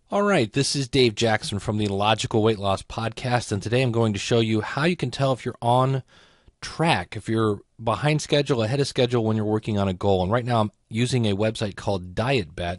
All right, this is Dave Jackson from the Logical Weight Loss Podcast, and today I'm going to show you how you can tell if you're on track, if you're behind schedule, ahead of schedule when you're working on a goal. And right now I'm using a website called DietBet,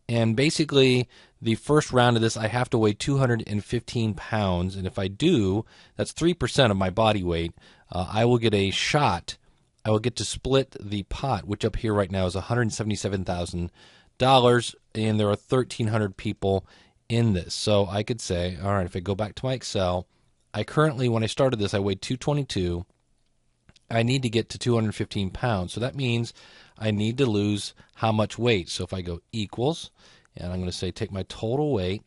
and basically the first round of this I have to weigh 215 pounds, and if I do, that's 3% of my body weight. I will get a shot. I will get to split the pot, which up here right now is $177,000, and there are 1,300 people in this. So I could say, all right, if I go back to my Excel, I currently, when I started this, I weighed 222. I need to get to 215 pounds. So that means I need to lose how much weight. So if I go equals, and I'm going to say take my total weight,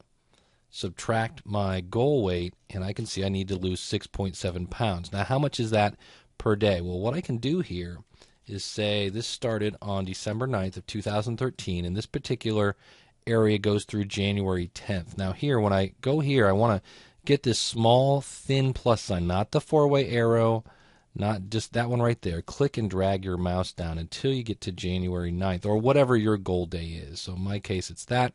subtract my goal weight, and I can see I need to lose 6.7 pounds. Now, how much is that per day? Well, what I can do here is say this started on December 9th of 2013, and this particular area goes through January 10th. Now here, when I go here, I want to get this small, thin plus sign, not the four-way arrow, not just that one right there. Click and drag your mouse down until you get to January 9th, or whatever your goal day is. So in my case, it's that.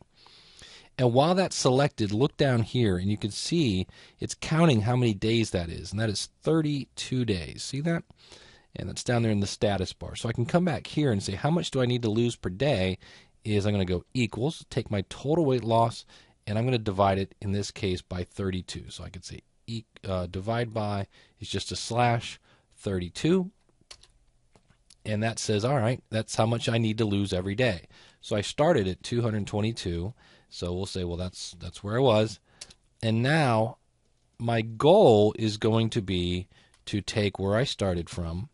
And while that's selected, look down here, and you can see it's counting how many days that is, and that is 32 days. See that? And that's down there in the status bar. So I can come back here and say, how much do I need to lose per day? Is I'm going to go equals, take my total weight loss, and I'm going to divide it, in this case, by 32. So I could say divide by is just a slash 32. And that says, all right, that's how much I need to lose every day. So I started at 222. So we'll say, well, that's where I was. And now my goal is going to be to take where I started from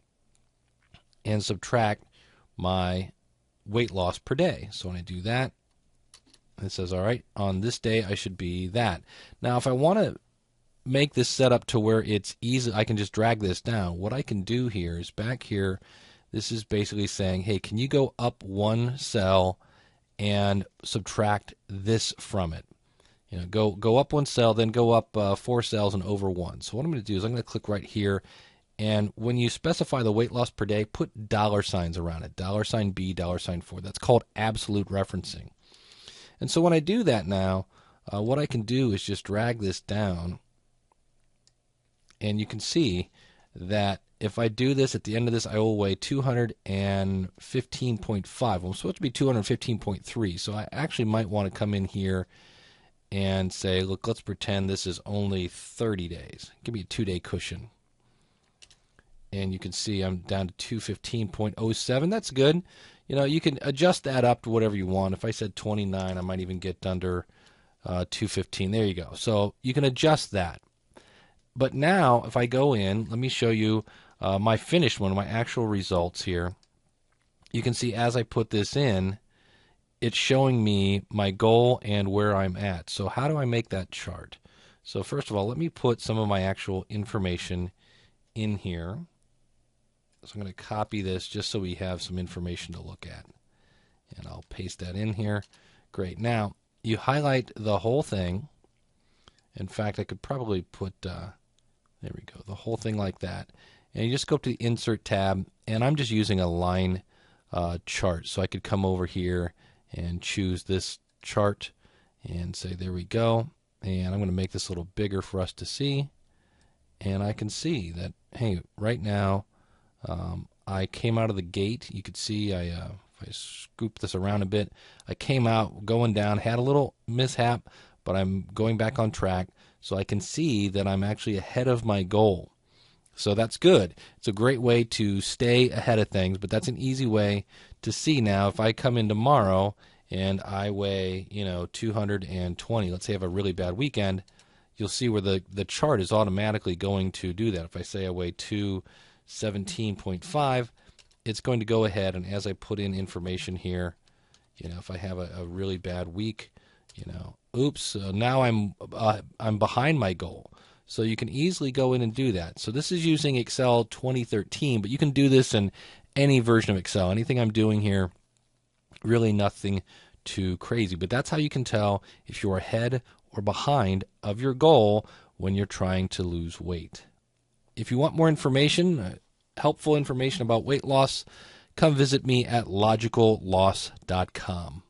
and subtract my weight loss per day. So when I do that, it says, all right, on this day I should be that. Now, if I want to make this set up to where it's easy, I can just drag this down. What I can do here is back here, this is basically saying, hey, can you go up one cell and subtract this from it? You know, go up one cell, then go up 4 cells and over 1. So what I'm going to do is I'm going to click right here, and when you specify the weight loss per day, put dollar signs around it. $B, $4. That's called absolute referencing. And so when I do that now, what I can do is just drag this down, and you can see that if I do this at the end of this, I will weigh 215.5. Well, I'm supposed to be 215.3, so I actually might want to come in here and say, look, let's pretend this is only 30 days. Give me a 2-day cushion. And you can see I'm down to 215.07. That's good. You know, you can adjust that up to whatever you want. If I said 29, I might even get under 215. There you go. So you can adjust that. But now, if I go in, let me show you my finished one, my actual results here. You can see as I put this in, it's showing me my goal and where I'm at. So how do I make that chart? So first of all, let me put some of my actual information in here. So I'm going to copy this just so we have some information to look at. And I'll paste that in here. Great. Now, you highlight the whole thing. In fact, I could probably put, there we go, the whole thing like that. And you just go up to the Insert tab, and I'm just using a line chart. So I could come over here and choose this chart and say, there we go. And I'm going to make this a little bigger for us to see. And I can see that, hey, right now, I came out of the gate. You could see if I scoop this around a bit, I came out going down, had a little mishap, but I'm going back on track. So I can see that I'm actually ahead of my goal. So that's good. It's a great way to stay ahead of things, but that's an easy way to see now. If I come in tomorrow and I weigh, 220, let's say I have a really bad weekend, you'll see where the chart is automatically going to do that. If I say I weigh 217.5, it's going to go ahead, and as I put in information here, if I have a really bad week, oops, now I'm behind my goal. So you can easily go in and do that. So this is using Excel 2013, but you can do this in any version of Excel. Anything I'm doing here, really nothing too crazy. But that's how you can tell if you're ahead or behind of your goal when you're trying to lose weight. If you want more information, helpful information about weight loss, come visit me at logicalloss.com.